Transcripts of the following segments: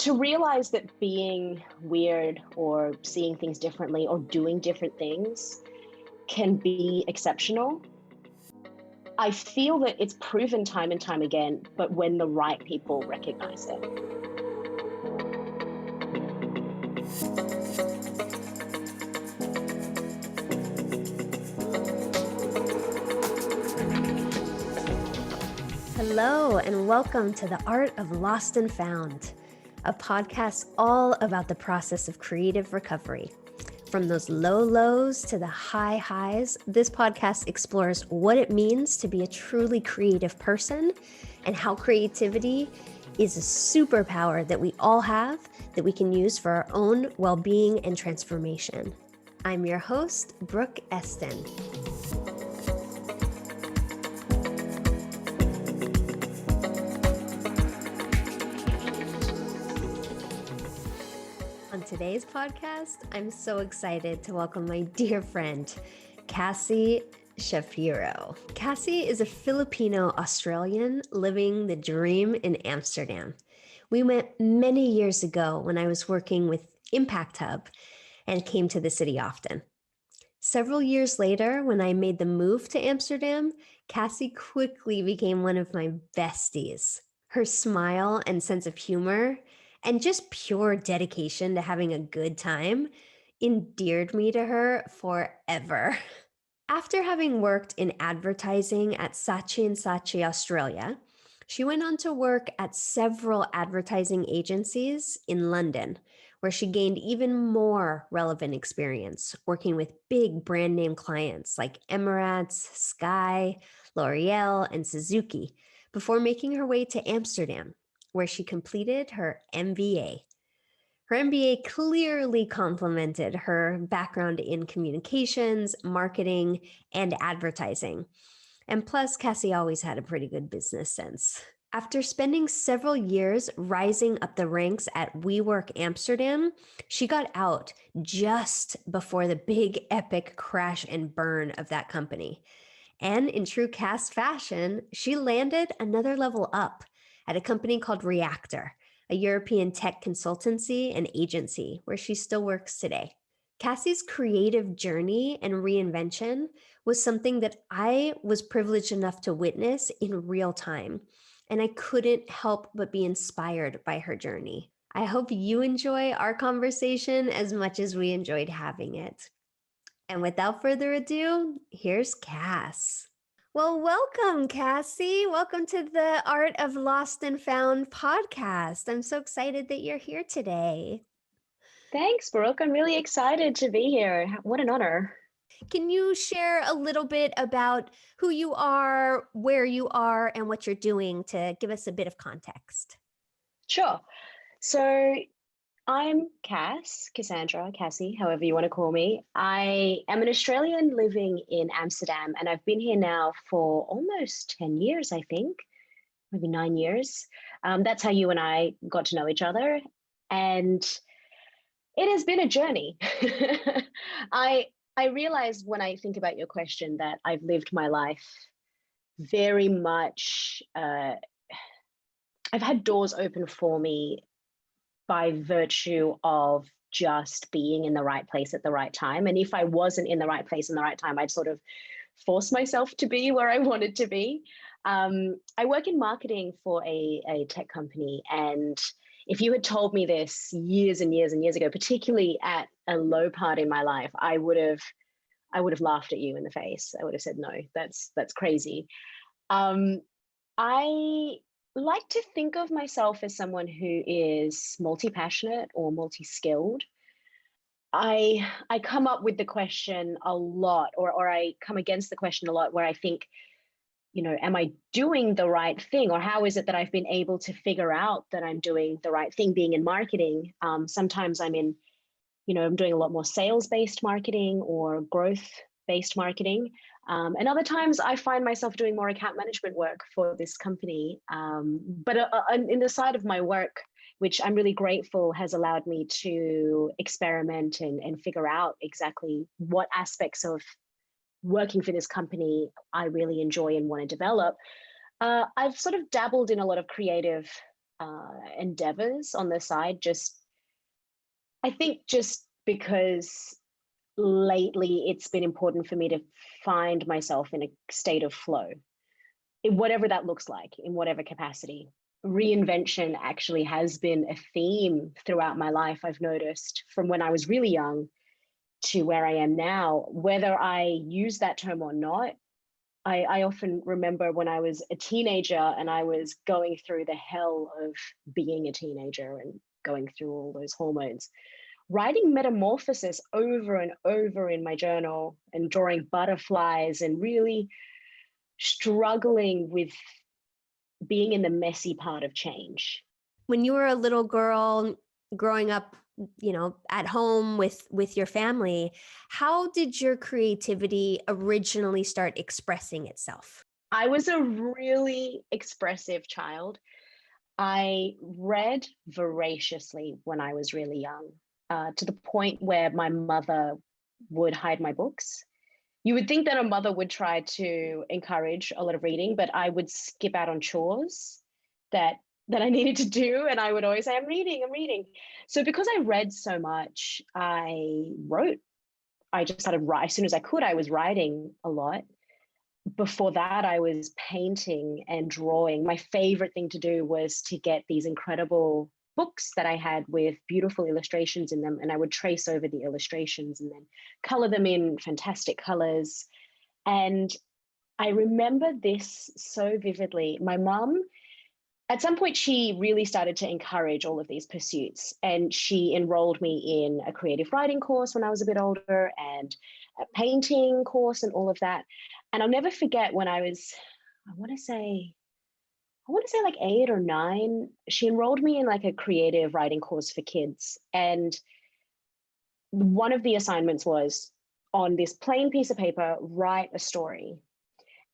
to realize that being weird or seeing things differently or doing different things can be exceptional. I feel that it's proven time and time again, but when the right people recognize it. Hello, and welcome to The Art of Lost and Found, a podcast all about the process of creative recovery. From those low lows to the high highs, this podcast explores what it means to be a truly creative person and how creativity is a superpower that we all have that we can use for our own well-being and transformation. I'm your host, Brooke Estin. On today's podcast, I'm so excited to welcome my dear friend, Cassie Shafiro. Cassie is a Filipino-Australian living the dream in Amsterdam. We met many years ago when I was working with Impact Hub and came to the city often. Several years later, when I made the move to Amsterdam, Cassie quickly became one of my besties. Her smile and sense of humor and just pure dedication to having a good time endeared me to her forever. After having worked in advertising at Saatchi Saatchi, Australia, she went on to work at several advertising agencies in London, where she gained even more relevant experience working with big brand name clients like Emirates, Sky, L'Oréal, and Suzuki, before making her way to Amsterdam, where she completed her MBA. Her MBA clearly complemented her background in communications, marketing, and advertising. And plus, Cassie always had a pretty good business sense. After spending several years rising up the ranks at WeWork Amsterdam, she got out just before the big epic crash and burn of that company. And in true Cass fashion, she landed another level up at a company called Reactor, a European tech consultancy and agency where she still works today. Cassie's creative journey and reinvention was something that I was privileged enough to witness in real time, and I couldn't help but be inspired by her journey. I hope you enjoy our conversation as much as we enjoyed having it. And without further ado, here's Cass. Well, welcome, Cassie. Welcome to the Art of Lost and Found podcast. I'm so excited that you're here today. Thanks, Brooke. I'm really excited to be here. What an honor. Can you share a little bit about who you are, where you are, and what you're doing to give us a bit of context? Sure. So I'm Cassandra, Cassie, however you want to call me. I am an Australian living in Amsterdam, and I've been here now for almost 10 years, I think, maybe 9 years. That's how you and I got to know each other. And it has been a journey. I realize when I think about your question that I've lived my life very much, I've had doors open for me by virtue of just being in the right place at the right time. And if I wasn't in the right place in the right time, I'd sort of force myself to be where I wanted to be. I work in marketing for a tech company. And if you had told me this years and years and years ago, particularly at a low part in my life, I would have laughed at you in the face. I would have said, no, that's crazy. I like to think of myself as someone who is multi-passionate or multi-skilled. I come up with the question a lot, or I come against the question a lot where I think, am I doing the right thing? Or how is it that I've been able to figure out that I'm doing the right thing being in marketing? Sometimes I'm doing a lot more sales-based marketing or growth-based marketing. And other times I find myself doing more account management work for this company. But in the side of my work, which I'm really grateful has allowed me to experiment and figure out exactly what aspects of working for this company I really enjoy and want to develop. I've sort of dabbled in a lot of creative endeavors on the side. I think just because lately it's been important for me to find myself in a state of flow, in whatever that looks like, in whatever capacity. Reinvention actually has been a theme throughout my life. I've noticed from when I was really young to where I am now, whether I use that term or not. I often remember when I was a teenager and I was going through the hell of being a teenager and going through all those hormones, writing metamorphosis over and over in my journal and drawing butterflies and really struggling with being in the messy part of change. When you were a little girl growing up, at home with your family, how did your creativity originally start expressing itself? I was a really expressive child. I read voraciously when I was really young, to the point where my mother would hide my books. You would think that a mother would try to encourage a lot of reading, but I would skip out on chores that I needed to do. And I would always say, I'm reading. So because I read so much, I wrote. I just started writing. As soon as I could, I was writing a lot. Before that, I was painting and drawing. My favorite thing to do was to get these incredible books that I had with beautiful illustrations in them, and I would trace over the illustrations and then color them in fantastic colors. And I remember this so vividly. My mom, at some point, she really started to encourage all of these pursuits, and she enrolled me in a creative writing course when I was a bit older and a painting course and all of that. And I'll never forget when I was, I want to say like 8 or 9, she enrolled me in like a creative writing course for kids. And one of the assignments was, on this plain piece of paper, write a story.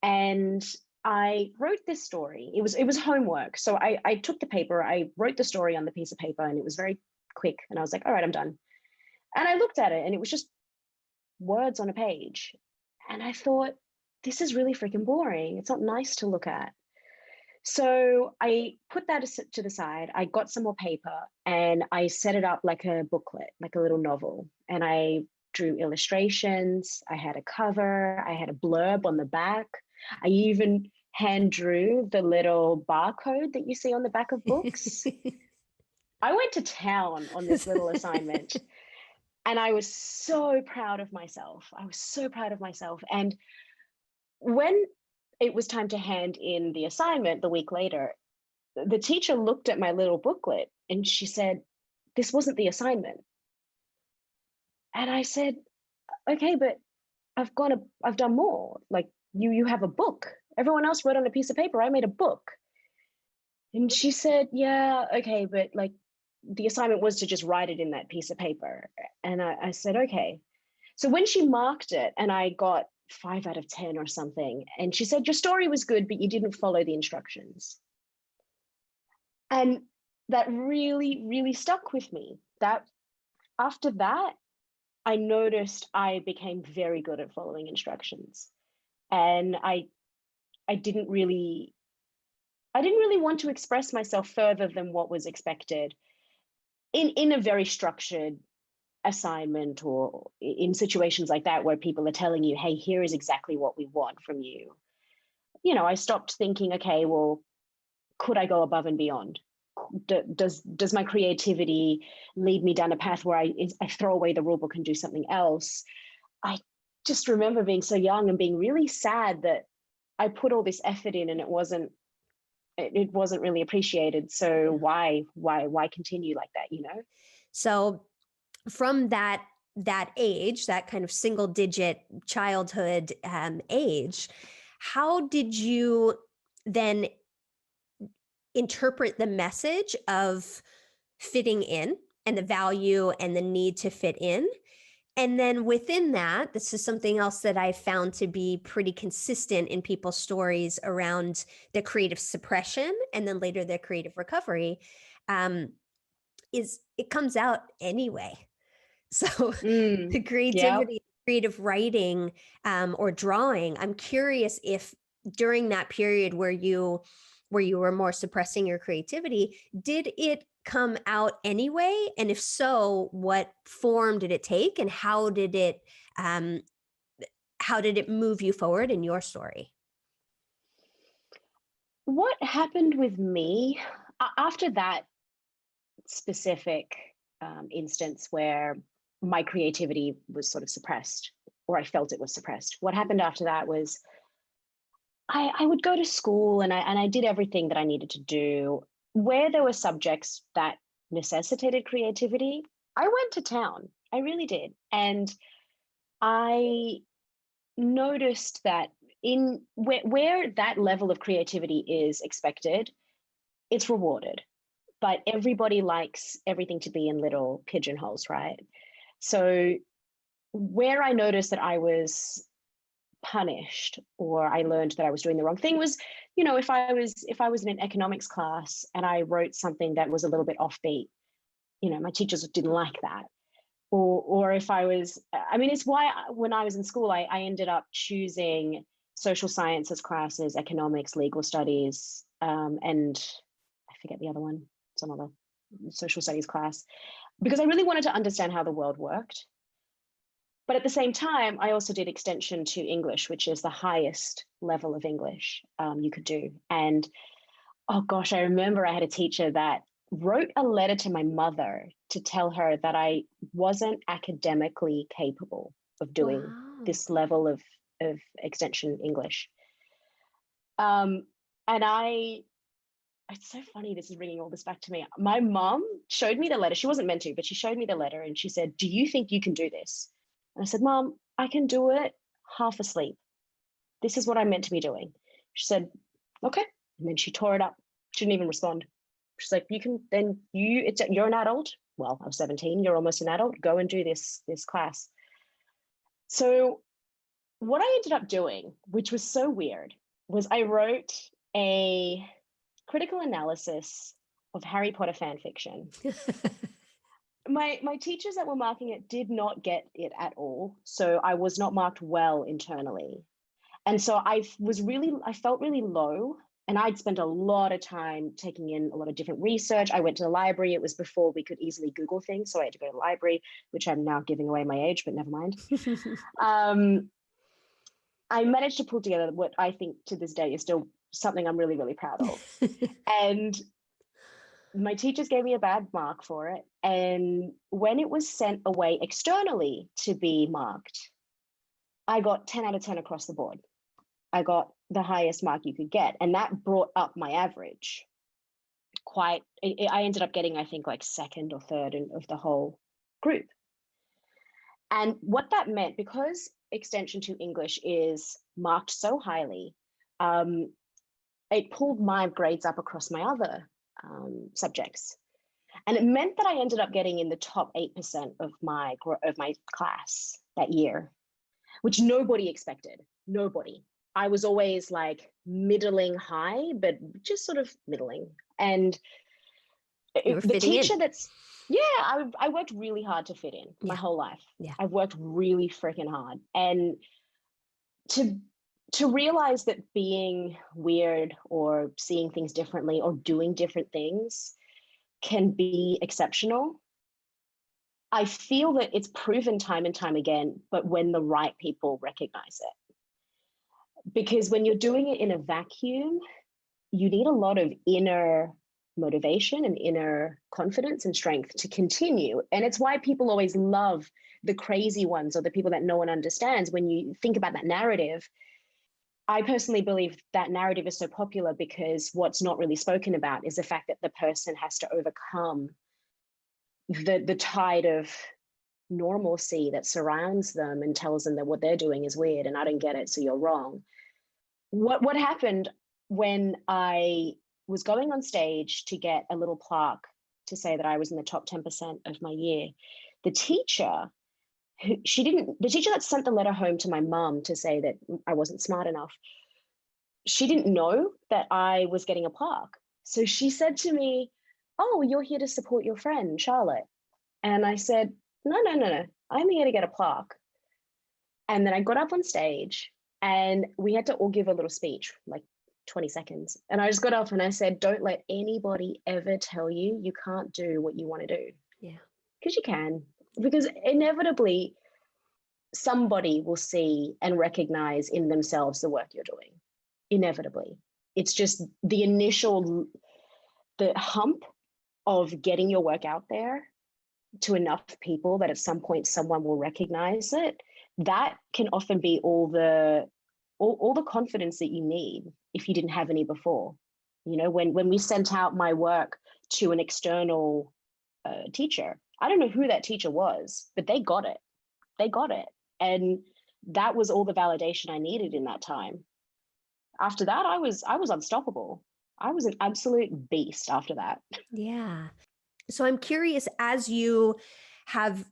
And I wrote this story. It was homework. So I took the paper, I wrote the story on the piece of paper, and it was very quick. And I was like, all right, I'm done. And I looked at it and it was just words on a page. And I thought, this is really freaking boring. It's not nice to look at. So I put that to the side. I got some more paper and I set it up like a booklet, like a little novel. And I drew illustrations. I had a cover. I had a blurb on the back. I even hand drew the little barcode that you see on the back of books. I went to town on this little assignment and I was so proud of myself. And when it was time to hand in the assignment the week later, the teacher looked at my little booklet and she said, this wasn't the assignment. And I said, okay, but I've done more. Like, you have a book. Everyone else wrote on a piece of paper. I made a book. And she said, yeah, okay, but like the assignment was to just write it in that piece of paper. And I said, okay. So when she marked it and I got 5 out of 10 or something, and she said, your story was good, but you didn't follow the instructions. And that really, really stuck with me. That after that, I noticed I became very good at following instructions. And I didn't really want to express myself further than what was expected in a very structured assignment, or in situations like that where people are telling you, hey, here is exactly what we want from you. I stopped thinking, okay, well, could I go above and beyond? Does my creativity lead me down a path where I throw away the rule book and do something else? I just remember being so young and being really sad that I put all this effort in and it wasn't really appreciated. So why continue like that, So from that age, that kind of single digit childhood age, how did you then interpret the message of fitting in and the value and the need to fit in? And then within that, this is something else that I've found to be pretty consistent in people's stories around the creative suppression and then later their creative recovery, is it comes out anyway. So the creativity, creative writing, or drawing, I'm curious if during that period where you where you were more suppressing your creativity, did it come out anyway? And if so, what form did it take, and how did it move you forward in your story? What happened with me after that specific instance where my creativity was sort of suppressed, or I felt it was suppressed? What happened after that was I would go to school and I did everything that I needed to do. Where there were subjects that necessitated creativity, I went to town. I really did. And I noticed that in where that level of creativity is expected, it's rewarded. But everybody likes everything to be in little pigeonholes, right? So where I noticed that I was punished, or I learned that I was doing the wrong thing, was, if I was in an economics class and I wrote something that was a little bit offbeat, my teachers didn't like that. Or if it's why when I was in school, I ended up choosing social sciences classes, economics, legal studies, and I forget the other one, some other social studies class, because I really wanted to understand how the world worked. But at the same time, I also did extension to English, which is the highest level of English you could do. And oh gosh, I remember I had a teacher that wrote a letter to my mother to tell her that I wasn't academically capable of doing Wow. this level of extension English. And it's so funny, this is bringing all this back to me. My mom showed me the letter. She wasn't meant to, but she showed me the letter and she said, "Do you think you can do this?" And I said, "Mom, I can do it half asleep. This is what I'm meant to be doing." She said, "Okay." And then she tore it up. She didn't even respond. She's like, "You're an adult." Well, I was 17. "You're almost an adult. Go and do this class." So what I ended up doing, which was so weird, was I wrote a critical analysis of Harry Potter fan fiction. My teachers that were marking it did not get it at all. So I was not marked well internally. And so I felt really low. And I'd spent a lot of time taking in a lot of different research. I went to the library. It was before we could easily Google things. So I had to go to the library, which I'm now giving away my age, but never mind. I managed to pull together what I think to this day is still something I'm really, really proud of. And my teachers gave me a bad mark for it. And when it was sent away externally to be marked, I got 10 out of 10 across the board. I got the highest mark you could get. And that brought up my average I ended up getting, I think, like second or third of the whole group. And what that meant, because extension to English is marked so highly, it pulled my grades up across my other subjects. And it meant that I ended up getting in the top 8% of my class that year, which nobody expected. Nobody. I was always like middling high, but just sort of middling. And the teacher I worked really hard to fit in my whole life. Yeah. I've worked really freaking hard. And to realize that being weird or seeing things differently or doing different things can be exceptional. I feel that it's proven time and time again, but when the right people recognize it. Because when you're doing it in a vacuum, you need a lot of inner motivation and inner confidence and strength to continue. And it's why people always love the crazy ones or the people that no one understands. When you think about that narrative, I personally believe that narrative is so popular because what's not really spoken about is the fact that the person has to overcome the tide of normalcy that surrounds them and tells them that what they're doing is weird and I don't get it, so you're wrong. What happened when I was going on stage to get a little plaque to say that I was in the top 10% of my year, the teacher that sent the letter home to my mum to say that I wasn't smart enough, she didn't know that I was getting a plaque. So she said to me, "Oh, you're here to support your friend, Charlotte." And I said, No. I'm here to get a plaque. And then I got up on stage and we had to all give a little speech, like 20 seconds. And I just got up and I said, don't let anybody ever tell you you can't do what you want to do. Yeah. Because you can. Because inevitably, somebody will see and recognize in themselves the work you're doing. Inevitably. It's just the initial, the hump of getting your work out there to enough people that at some point someone will recognize it. That can often be all the confidence that you need if you didn't have any before. You know, when we sent out my work to an external teacher, I don't know who that teacher was, but they got it. They got it. And that was all the validation I needed in that time. After that, I was unstoppable. I was an absolute beast after that. Yeah. So I'm curious, as you have,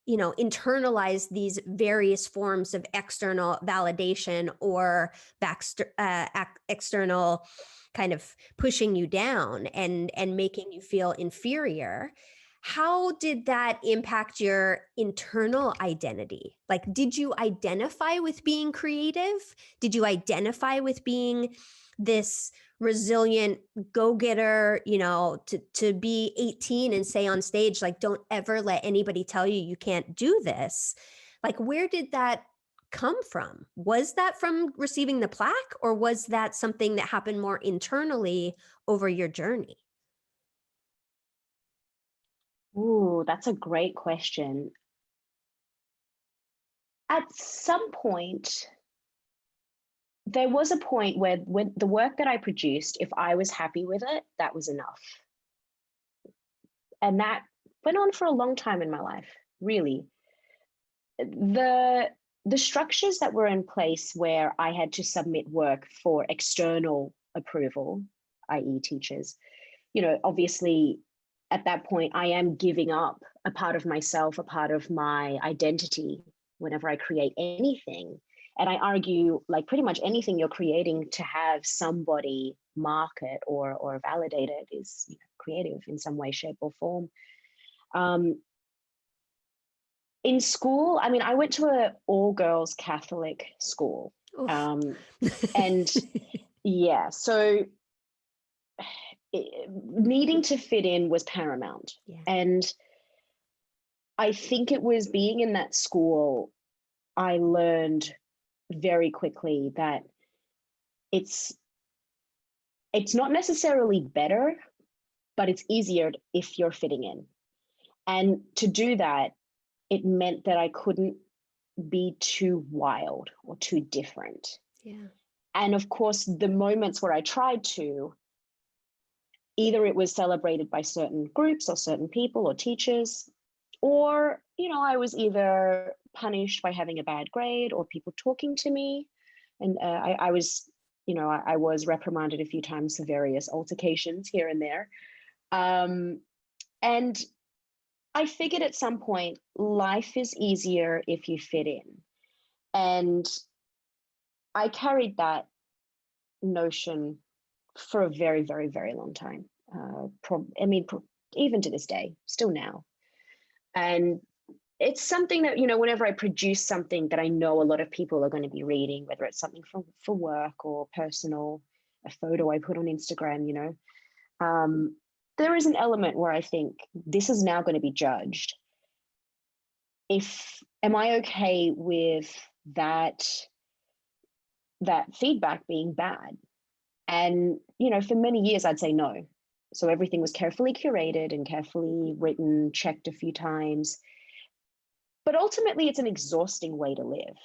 internalized these various forms of external validation or external kind of pushing you down and making you feel inferior, how did that impact your internal identity? Like, did you identify with being creative? Did you identify with being this resilient go-getter, to be 18 and say on stage, like, don't ever let anybody tell you you can't do this? Like, where did that come from? Was that from receiving the plaque, or was that something that happened more internally over your journey? Ooh, that's a great question. At some point, there was a point where when the work that I produced, if I was happy with it, that was enough. And that went on for a long time in my life, really. The structures that were in place where I had to submit work for external approval, i.e. teachers, obviously at that point, I am giving up a part of myself, a part of my identity whenever I create anything. And I argue, like, pretty much anything you're creating to have somebody mark it or validate it is creative in some way, shape, or form. In school, I mean, I went to an all-girls Catholic school. And yeah, so needing to fit in was paramount. Yeah. And I think it was being in that school, I learned very quickly that it's not necessarily better, but it's easier if you're fitting in. And to do that, it meant that I couldn't be too wild or too different. Yeah. And of course, the moments where I tried to, either it was celebrated by certain groups or certain people or teachers, or, I was either punished by having a bad grade or people talking to me. And I was, I was reprimanded a few times for various altercations here and there. And I figured at some point, life is easier if you fit in. And I carried that notion for a very, very, very long time. Even to this day, still now. And it's something that, whenever I produce something that I know a lot of people are going to be reading, whether it's something for work or personal, a photo I put on Instagram, there is an element where I think this is now going to be judged. Am I okay with that feedback being bad? And, for many years, I'd say no. So everything was carefully curated and carefully written, checked a few times. But ultimately, it's an exhausting way to live.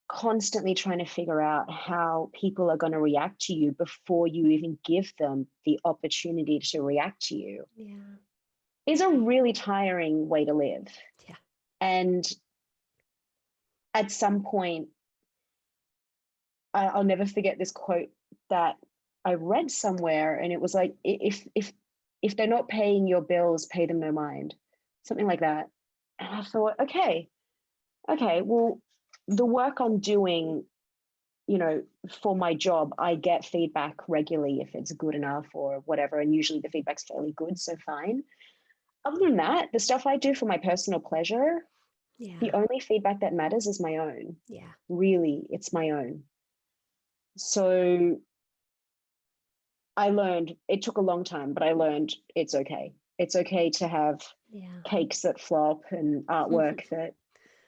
Constantly trying to figure out how people are going to react to you before you even give them the opportunity to react to you. Yeah. Is a really tiring way to live. Yeah. And at some point, I'll never forget this quote that I read somewhere, and it was like, if they're not paying your bills, pay them no mind, something like that. And I thought, okay, well, the work I'm doing, for my job, I get feedback regularly if it's good enough or whatever, and usually the feedback's fairly good, so fine. Other than that, the stuff I do for my personal pleasure, the only feedback that matters is my own. Yeah. Really, it's my own. So I learned, it took a long time, but I learned it's okay. It's okay to have cakes that flop and artwork that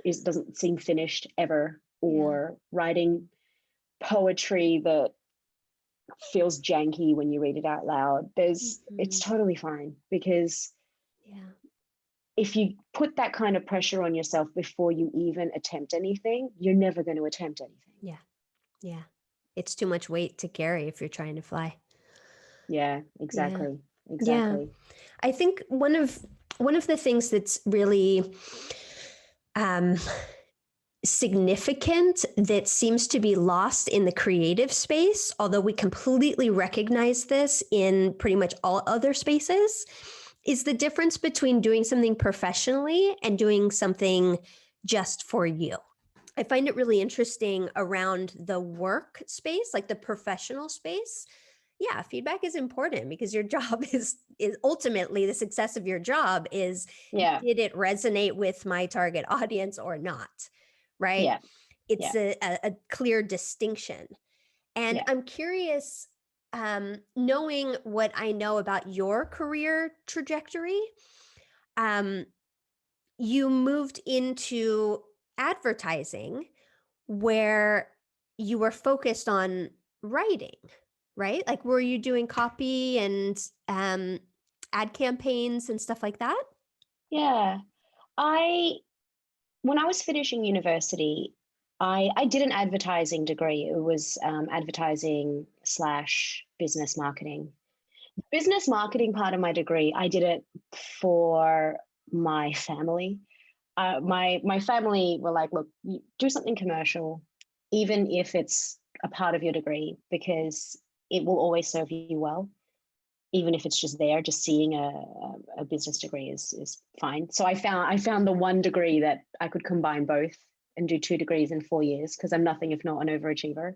doesn't seem finished ever, or writing poetry that feels janky when you read it out loud. It's totally fine, because if you put that kind of pressure on yourself before you even attempt anything, you're never going to attempt anything. Yeah. It's too much weight to carry if you're trying to fly. Yeah, exactly. Yeah. Exactly. I think one of the things that's really significant that seems to be lost in the creative space, although we completely recognize this in pretty much all other spaces, is the difference between doing something professionally and doing something just for you. I find it really interesting around the work space, like the professional space. Yeah, feedback is important, because your job is ultimately the success of your job is, did it resonate with my target audience or not? Right? Yeah. It's a clear distinction. And I'm curious, knowing what I know about your career trajectory, you moved into advertising where you were focused on writing, right? Like, were you doing copy and ad campaigns and stuff like that? Yeah. When I was finishing university, I did an advertising degree. It was advertising / business marketing. Business marketing part of my degree, I did it for my family. My family were like, look, you do something commercial, even if it's a part of your degree, because it will always serve you well. Even if it's just there, just seeing a business degree is fine. So I found the one degree that I could combine both and do 2 degrees in 4 years, because I'm nothing if not an overachiever.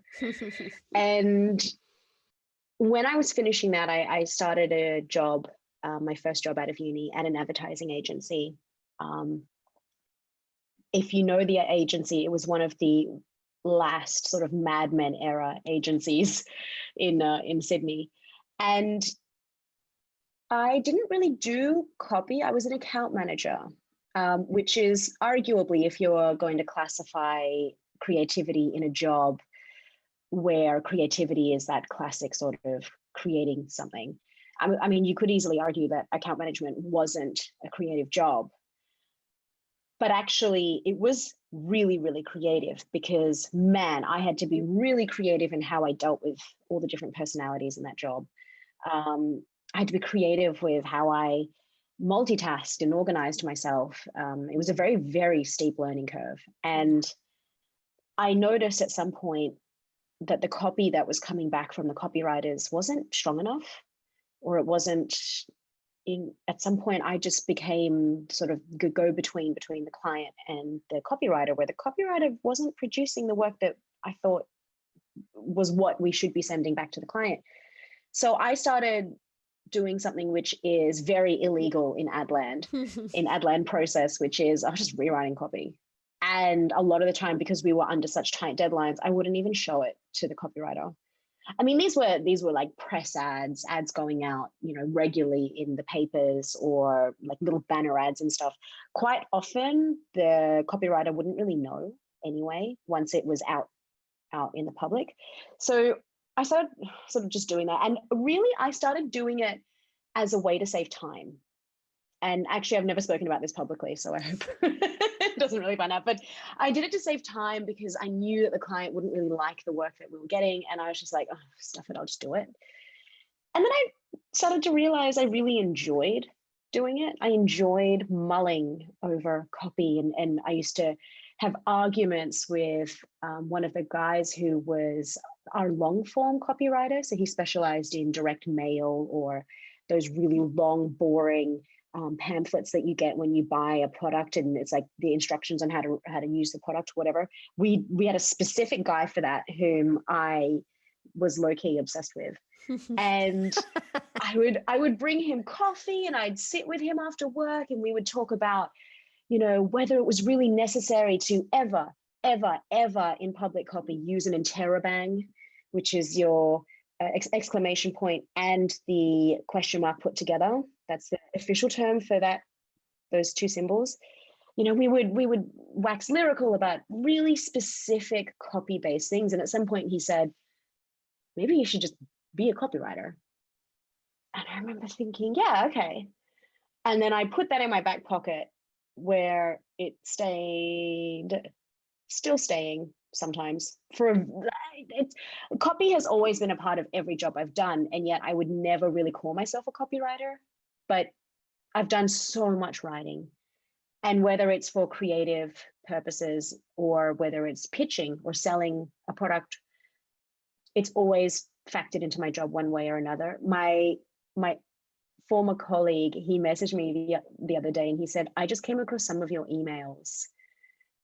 And when I was finishing that, I started a job, my first job out of uni, at an advertising agency. If you know the agency, it was one of the last sort of Mad Men era agencies in Sydney. And I didn't really do copy. I was an account manager, which is arguably, if you're going to classify creativity in a job where creativity is that classic sort of creating something. I mean, you could easily argue that account management wasn't a creative job, but actually it was really, really creative, because man, I had to be really creative in how I dealt with all the different personalities in that job. I had to be creative with how I multitasked and organized myself. It was a very, very steep learning curve. And I noticed at some point that the copy that was coming back from the copywriters wasn't strong enough, or it wasn't at some point I just became sort of go between the client and the copywriter, where the copywriter wasn't producing the work that I thought was what we should be sending back to the client. So I started doing something which is very illegal in Adland process, which is I was just rewriting copy. And a lot of the time, because we were under such tight deadlines, I wouldn't even show it to the copywriter. I mean, these were like press ads going out, regularly in the papers, or like little banner ads and stuff. Quite often the copywriter wouldn't really know anyway, once it was out in the public. So I started sort of just doing that. And really, I started doing it as a way to save time. And actually, I've never spoken about this publicly, so I hope it doesn't really find out. But I did it to save time, because I knew that the client wouldn't really like the work that we were getting. And I was just like, oh, stuff it, I'll just do it. And then I started to realize I really enjoyed doing it. I enjoyed mulling over copy. And I used to have arguments with one of the guys who was our long form copywriter. So he specialized in direct mail, or those really long, boring pamphlets that you get when you buy a product, and it's like the instructions on how to use the product, whatever. We had a specific guy for that, whom I was low-key obsessed with. And I would bring him coffee, and I'd sit with him after work, and we would talk about, whether it was really necessary to ever in public copy use an interrobang, which is your exclamation point and the question mark put together. That's the official term for that, those two symbols. You know, we would wax lyrical about really specific copy-based things. And at some point he said, maybe you should just be a copywriter. And I remember thinking, yeah, okay. And then I put that in my back pocket where it stayed, still staying sometimes. Copy has always been a part of every job I've done. And yet I would never really call myself a copywriter, but I've done so much writing. And whether it's for creative purposes or whether it's pitching or selling a product, it's always factored into my job one way or another. My former colleague, he messaged me the other day and he said, I just came across some of your emails.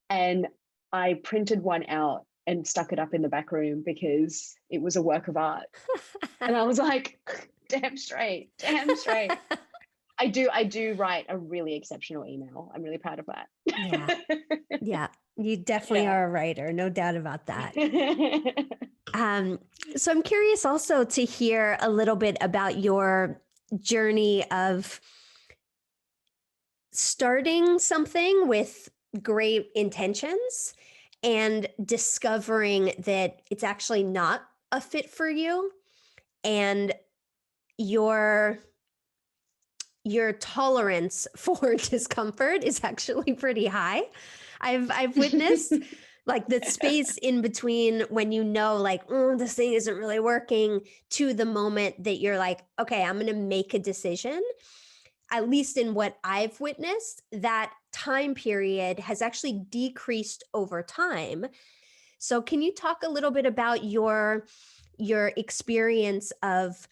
And I printed one out and stuck it up in the back room because it was a work of art. And I was like, damn straight. I do write a really exceptional email. I'm really proud of that. Yeah. You definitely are a writer. No doubt about that. So I'm curious also to hear a little bit about your journey of starting something with great intentions and discovering that it's actually not a fit for you, and your tolerance for discomfort is actually pretty high. I've witnessed like the space in between when you know, like, oh, this thing isn't really working, to the moment that you're like, okay, I'm going to make a decision. At least in what I've witnessed, that time period has actually decreased over time. So can you talk a little bit about your experience of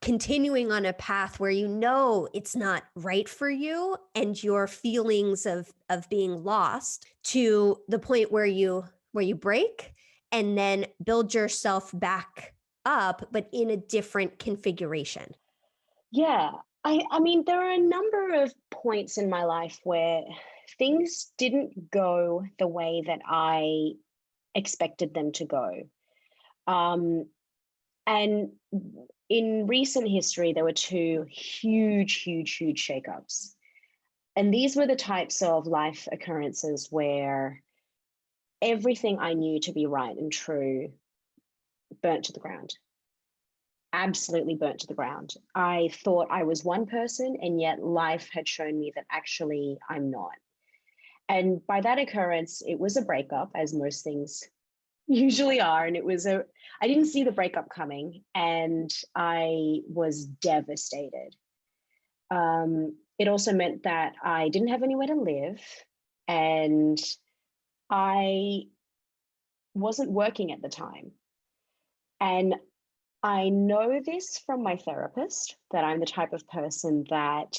continuing on a path where you know it's not right for you, and your feelings of being lost, to the point where you break and then build yourself back up, but in a different configuration? Yeah, I mean, there are a number of points in my life where things didn't go the way that I expected them to go. And in recent history, there were two huge shakeups. And these were the types of life occurrences where everything I knew to be right and true burnt to the ground. Absolutely burnt to the ground. I thought I was one person, and yet life had shown me that actually I'm not. And by that occurrence, it was a breakup, as most things usually are. And I didn't see the breakup coming, and I was devastated. It also meant that I didn't have anywhere to live, and I wasn't working at the time. And I know this from my therapist, that I'm the type of person that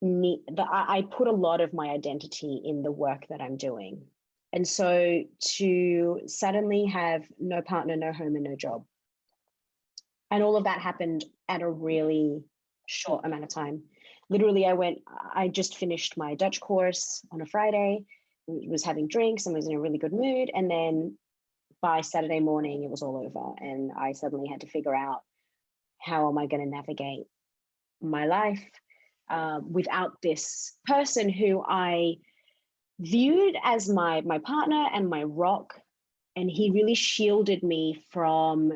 I put a lot of my identity in the work that I'm doing. And so to suddenly have no partner, no home, and no job, and all of that happened at a really short amount of time. Literally, I just finished my Dutch course on a Friday, was having drinks and was in a really good mood. And then by Saturday morning, it was all over. And I suddenly had to figure out, how am I going to navigate my life without this person who I viewed as my partner and my rock. And he really shielded me from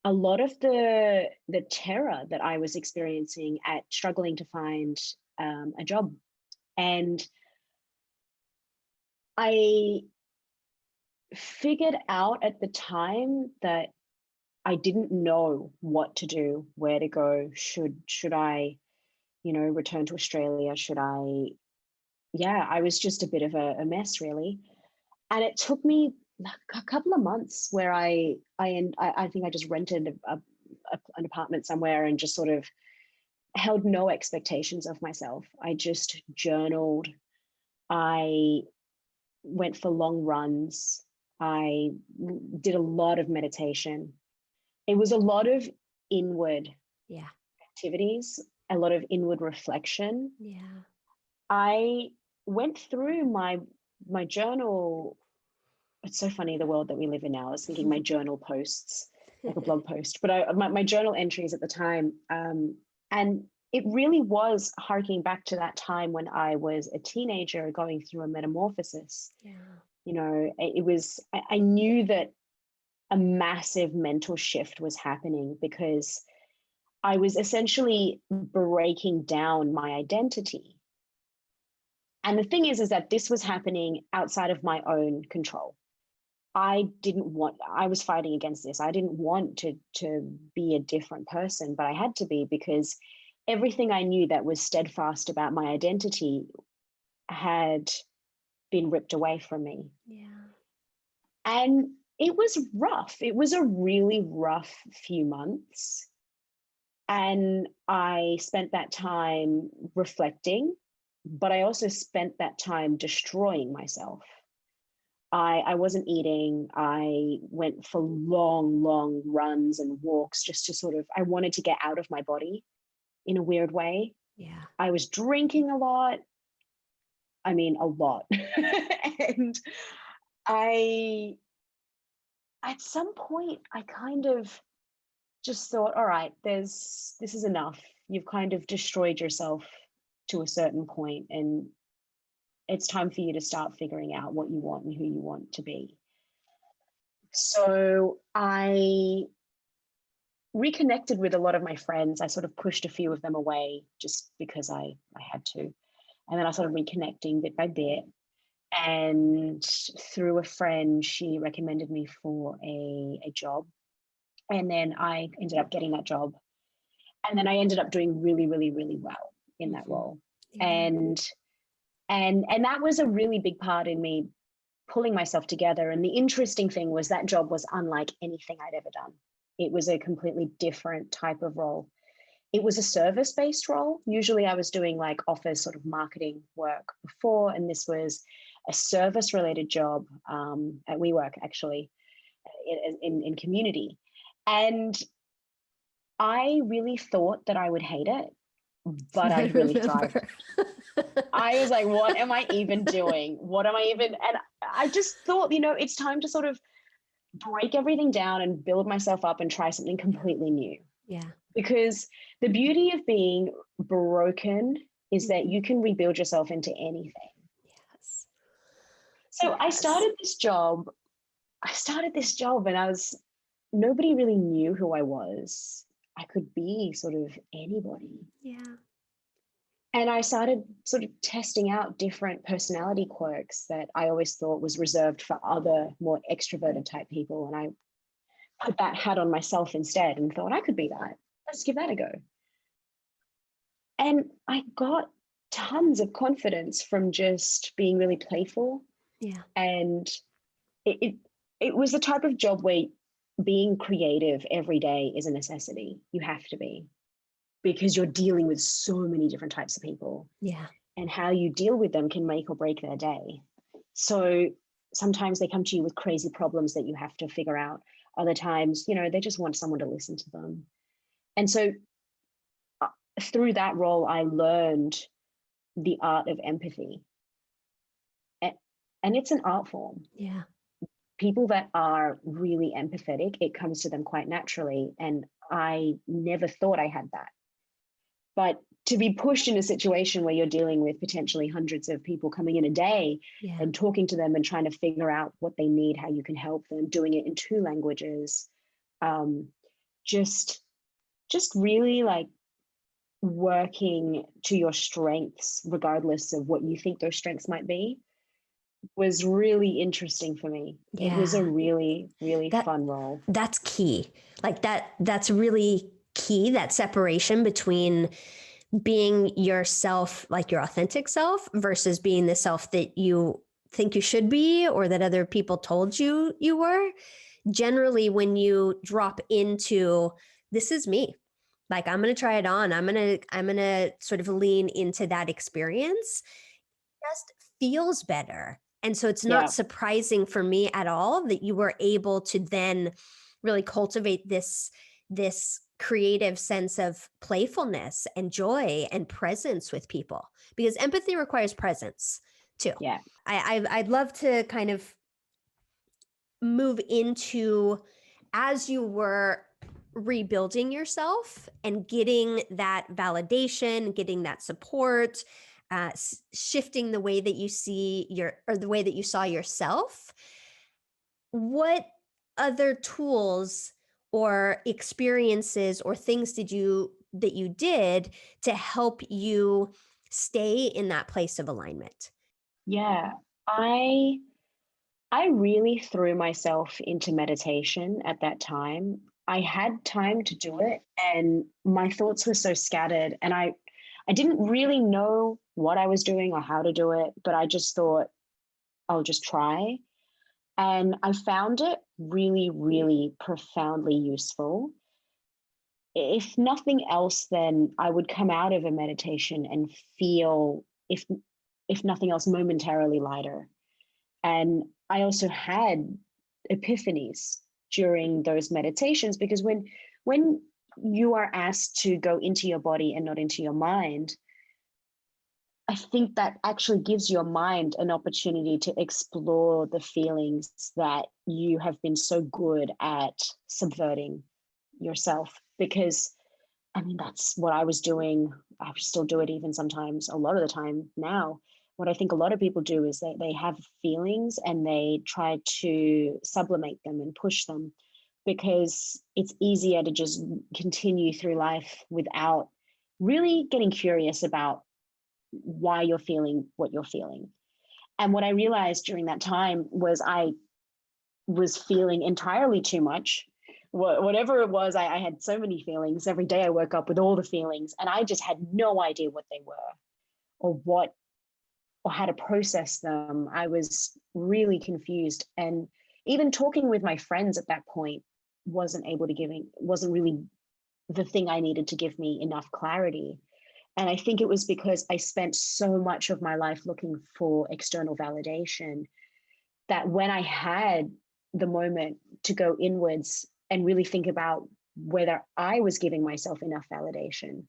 a lot of the terror that I was experiencing at struggling to find a job. And I figured out at the time that I didn't know what to do, where to go. Should I, return to Australia? Should I? Yeah, I was just a bit of a mess, really. And it took me a couple of months where I think I just rented an apartment somewhere and just sort of held no expectations of myself. I just journaled. I went for long runs. I did a lot of meditation. It was a lot of inward activities, a lot of inward reflection. Yeah. I went through my journal it's so funny, the world that we live in now. I was thinking my journal posts, like a blog post, but my journal entries at the time, and it really was harking back to that time when I was a teenager going through a metamorphosis. Yeah. You know, it was, I knew that a massive mental shift was happening because I was essentially breaking down my identity. And the thing is that this was happening outside of my own control. I was fighting against this. I didn't want to be a different person, but I had to be, because everything I knew that was steadfast about my identity had been ripped away from me. Yeah. And it was rough. It was a really rough few months. And I spent that time reflecting, but I also spent that time destroying myself. I wasn't eating. I went for long runs and walks just to sort of, I wanted to get out of my body in a weird way. Yeah. I was drinking a lot. I mean, a lot. And at some point, I kind of just thought, all right, this is enough. You've kind of destroyed yourself to a certain point, and it's time for you to start figuring out what you want and who you want to be. So I reconnected with a lot of my friends. I sort of pushed a few of them away just because I had to. And then I started reconnecting bit by bit. And through a friend, she recommended me for a job. And then I ended up getting that job. And then I ended up doing really, really, really well in that role. Yeah. And that was a really big part in me pulling myself together. And the interesting thing was that job was unlike anything I'd ever done. It was a completely different type of role. It was a service-based role. Usually I was doing like office sort of marketing work before, and this was a service-related job at WeWork, actually, in community. And I really thought that I would hate it, but I really thrived. I was like, what am I even doing? What am I even? And I just thought, it's time to sort of break everything down and build myself up and try something completely new. Yeah. Because the beauty of being broken is that you can rebuild yourself into anything. Yes. So yes. I started this job and nobody really knew who I was. I could be sort of anybody. Yeah. And I started sort of testing out different personality quirks that I always thought was reserved for other more extroverted type people. And I put that hat on myself instead and thought I could be that. Let's give that a go. And I got tons of confidence from just being really playful. Yeah. And it was the type of job where being creative every day is a necessity. You have to be, because you're dealing with so many different types of people. Yeah. And how you deal with them can make or break their day. So sometimes they come to you with crazy problems that you have to figure out. Other times, they just want someone to listen to them. And so through that role, I learned the art of empathy. And it's an art form. Yeah. People that are really empathetic, it comes to them quite naturally. And I never thought I had that. But to be pushed in a situation where you're dealing with potentially hundreds of people coming in a day and talking to them and trying to figure out what they need, how you can help them, doing it in 2 languages, just really like working to your strengths, regardless of what you think those strengths might be, was really interesting for me. Yeah. It was a really, really fun role. That's key. Like that's really key, that separation between being yourself, like your authentic self, versus being the self that you think you should be or that other people told you were. Generally, when you drop into, this is me, like I'm going to try it on, I'm going to sort of lean into that experience, it just feels better. And so it's not surprising for me at all that you were able to then really cultivate this creative sense of playfulness and joy and presence with people, because empathy requires presence too. Yeah. I'd love to kind of move into, as you were rebuilding yourself and getting that validation, getting that support, shifting the way that you see or the way that you saw yourself, what other tools or experiences or things that you did to help you stay in that place of alignment? Yeah, I I really threw myself into meditation at that time. I had time to do it, and my thoughts were so scattered, and I didn't really know what I was doing or how to do it, but I just thought I'll just try. And I found it really, really profoundly useful. If nothing else, then I would come out of a meditation and feel, if nothing else, momentarily lighter. And I also had epiphanies during those meditations, because when you are asked to go into your body and not into your mind, I think that actually gives your mind an opportunity to explore the feelings that you have been so good at subverting yourself. Because I mean, that's what I was doing. I still do it even sometimes, a lot of the time now. What I think a lot of people do is they have feelings and they try to sublimate them and push them, because it's easier to just continue through life without really getting curious about why you're feeling what you're feeling. And what I realized during that time was I was feeling entirely too much. Whatever it was, I had so many feelings. Every day I woke up with all the feelings, and I just had no idea what they were or how to process them. I was really confused. And even talking with my friends at that point wasn't really the thing I needed to give me enough clarity. And I think it was because I spent so much of my life looking for external validation, that when I had the moment to go inwards and really think about whether I was giving myself enough validation,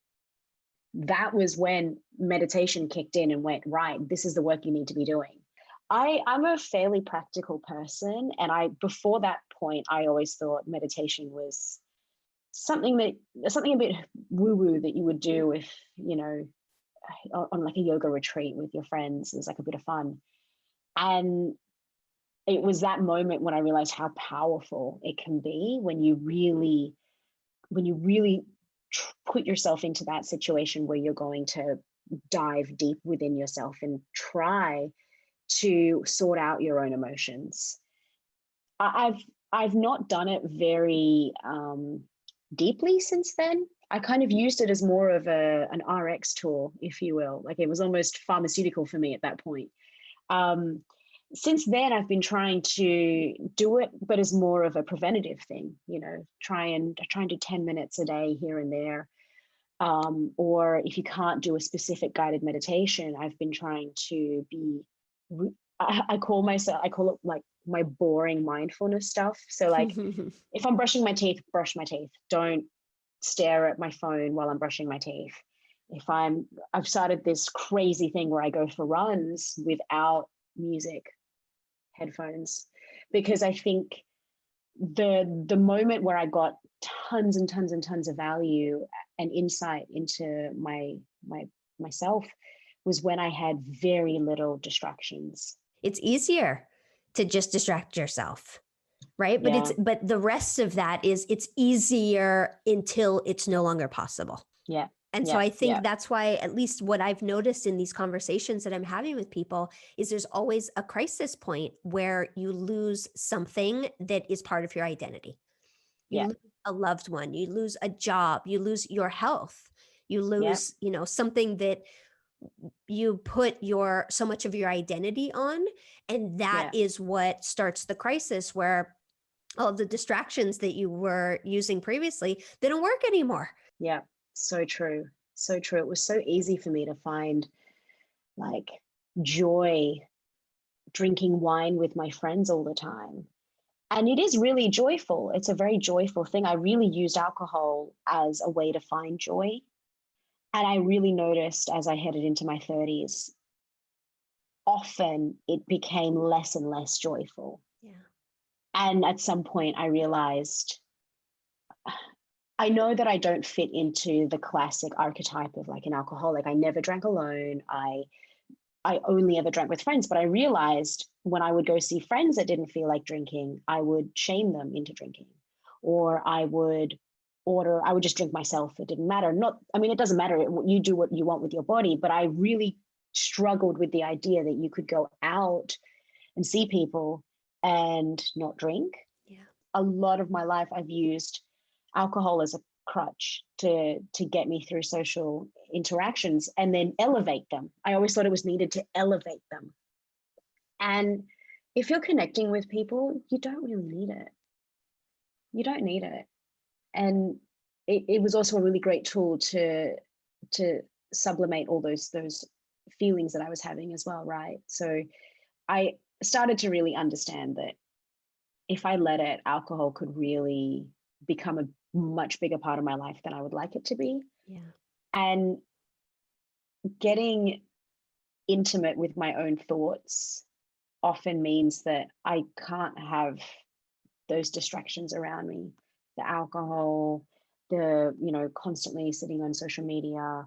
that was when meditation kicked in and went, right, this is the work you need to be doing. I'm a fairly practical person. And before that point, I always thought meditation was something a bit woo-woo that you would do if, on like a yoga retreat with your friends. It was like a bit of fun. And it was that moment when I realized how powerful it can be when you really put yourself into that situation where you're going to dive deep within yourself and try to sort out your own emotions. I've not done it very deeply since then. I kind of used it as more of an RX tool, if you will. Like, it was almost pharmaceutical for me at that point. Since then, I've been trying to do it, but as more of a preventative thing, try and do 10 minutes a day here and there. Or if you can't do a specific guided meditation, I've been trying to be, I call it like my boring mindfulness stuff. So like, if I'm brushing my teeth, brush my teeth. Don't stare at my phone while I'm brushing my teeth. I've started this crazy thing where I go for runs without music, headphones, because I think the moment where I got tons and tons and tons of value and insight into myself was when I had very little distractions. It's easier to just distract yourself, right? Yeah. But the rest of that is, it's easier until it's no longer possible. Yeah. And so I think that's why, at least what I've noticed in these conversations that I'm having with people, is there's always a crisis point where you lose something that is part of your identity. You lose a loved one, you lose a job, you lose your health, you lose, something that you put so much of your identity on. And that is what starts the crisis, where all the distractions that you were using previously, they don't work anymore. Yeah. So true. So true. It was so easy for me to find like joy drinking wine with my friends all the time. And it is really joyful. It's a very joyful thing. I really used alcohol as a way to find joy. And I really noticed as I headed into my 30s, often it became less and less joyful. Yeah. And at some point I realized, I know that I don't fit into the classic archetype of like an alcoholic. I never drank alone. I only ever drank with friends, but I realized when I would go see friends that didn't feel like drinking, I would shame them into drinking, or I would just drink myself. It didn't matter. I mean, it doesn't matter. You do what you want with your body, but I really struggled with the idea that you could go out and see people and not drink. Yeah. A lot of my life, I've used alcohol as a crutch to get me through social interactions and then elevate them. I always thought it was needed to elevate them. And if you're connecting with people, you don't really need it. You don't need it. And it was also a really great tool to sublimate all those feelings that I was having as well, right? So I started to really understand that if I let it, alcohol could really become a much bigger part of my life than I would like it to be. Yeah. And getting intimate with my own thoughts often means that I can't have those distractions around me, the alcohol, the, constantly sitting on social media,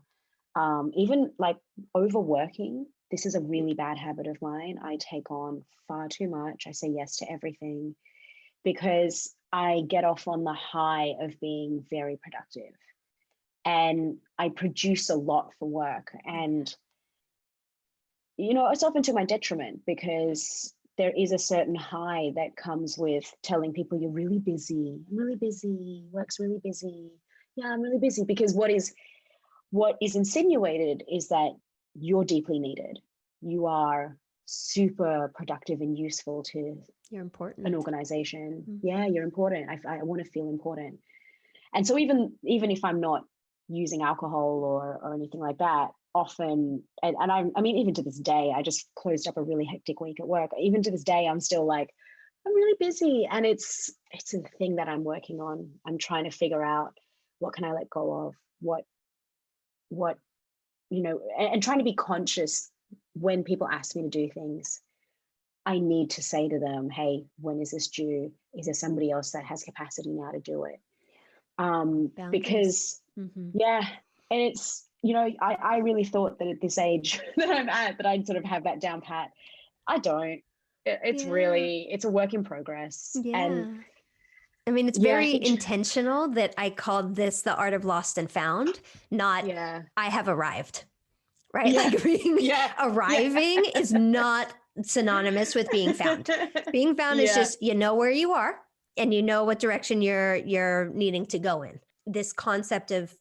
even like overworking. This is a really bad habit of mine. I take on far too much. I say yes to everything because I get off on the high of being very productive. And I produce a lot for work. And, it's often to my detriment because there is a certain high that comes with telling people you're really busy. I'm really busy. Work's really busy. Yeah, I'm really busy. Because what is insinuated is that you're deeply needed. You are super productive and useful to You're important. an organization. Mm-hmm. Yeah, you're important. I want to feel important. And so even if I'm not using alcohol or anything like that, often, and I mean, even to this day, I just closed up a really hectic week at work. Even to this day, I'm still like, I'm really busy. And it's a thing that I'm working on. I'm trying to figure out what can I let go of, what, and trying to be conscious when people ask me to do things. I need to say to them, hey, when is this due? Is there somebody else that has capacity now to do it? Because yeah, and it's, I really thought that at this age that I'm at, that I'd sort of have that down pat. I don't. It's really, it's a work in progress. Yeah. And I mean, it's very intentional that I called this the art of lost and found, not I have arrived, right? Yeah. Like arriving is not synonymous with being found. Being found is just, you know where you are and you know what direction you're needing to go in. This concept of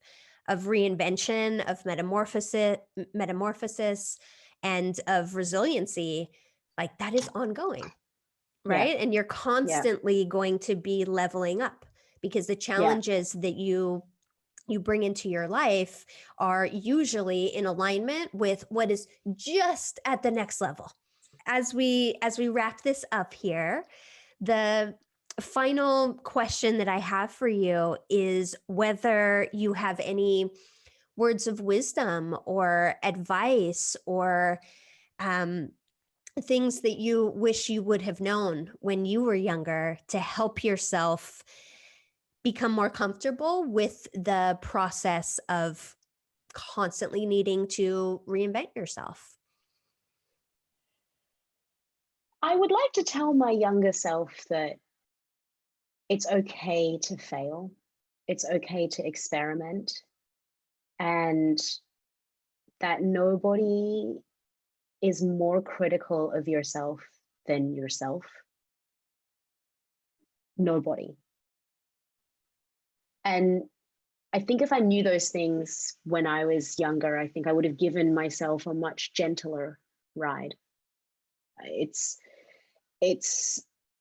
reinvention, of metamorphosis, and of resiliency, like that is ongoing, right? And you're constantly going to be leveling up because the challenges that you bring into your life are usually in alignment with what is just at the next level. As we wrap this up here, the final question that I have for you is whether you have any words of wisdom or advice or things that you wish you would have known when you were younger to help yourself become more comfortable with the process of constantly needing to reinvent yourself. I would like to tell my younger self that it's okay to fail. It's okay to experiment, and that nobody is more critical of yourself than yourself. Nobody. And I think if I knew those things when I was younger, I think I would have given myself a much gentler ride.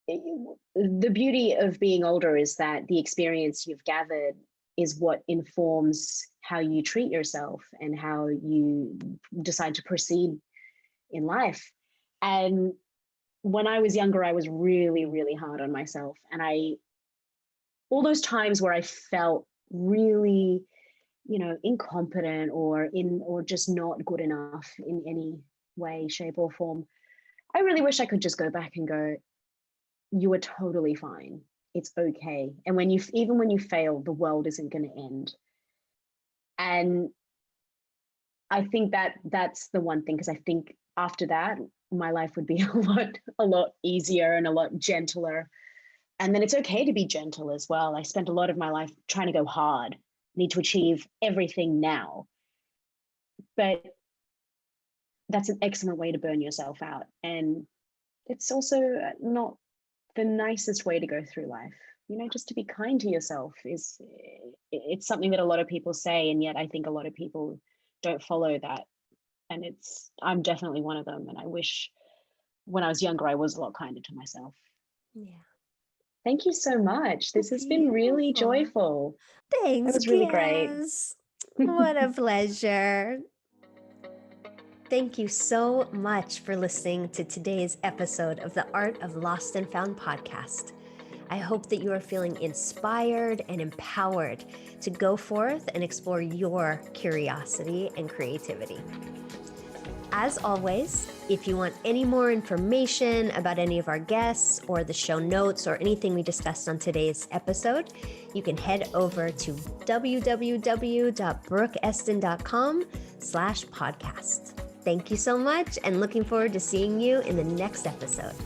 The beauty of being older is that the experience you've gathered is what informs how you treat yourself and how you decide to proceed in life. And when I was younger, I was really, really hard on myself. And all those times where I felt really, incompetent or just not good enough in any way, shape or form, I really wish I could just go back and go, you are totally fine. It's okay. And when even when you fail, the world isn't going to end. And I think that's the one thing, because I think after that, my life would be a lot easier and a lot gentler. And then it's okay to be gentle as well. I spent a lot of my life trying to go hard, need to achieve everything now. But that's an excellent way to burn yourself out. And it's also not the nicest way to go through life. You know, just to be kind to yourself it's something that a lot of people say, and yet I think a lot of people don't follow that. And I'm definitely one of them. And I wish when I was younger, I was a lot kinder to myself. Yeah. Thank you so much. This has been really joyful. Thanks, That was really Cass. great. What a pleasure. Thank you so much for listening to today's episode of the Art of Lost and Found podcast. I hope that you are feeling inspired and empowered to go forth and explore your curiosity and creativity. As always, if you want any more information about any of our guests or the show notes or anything we discussed on today's episode, you can head over to www.brookeestin.com/podcast. Thank you so much, and looking forward to seeing you in the next episode.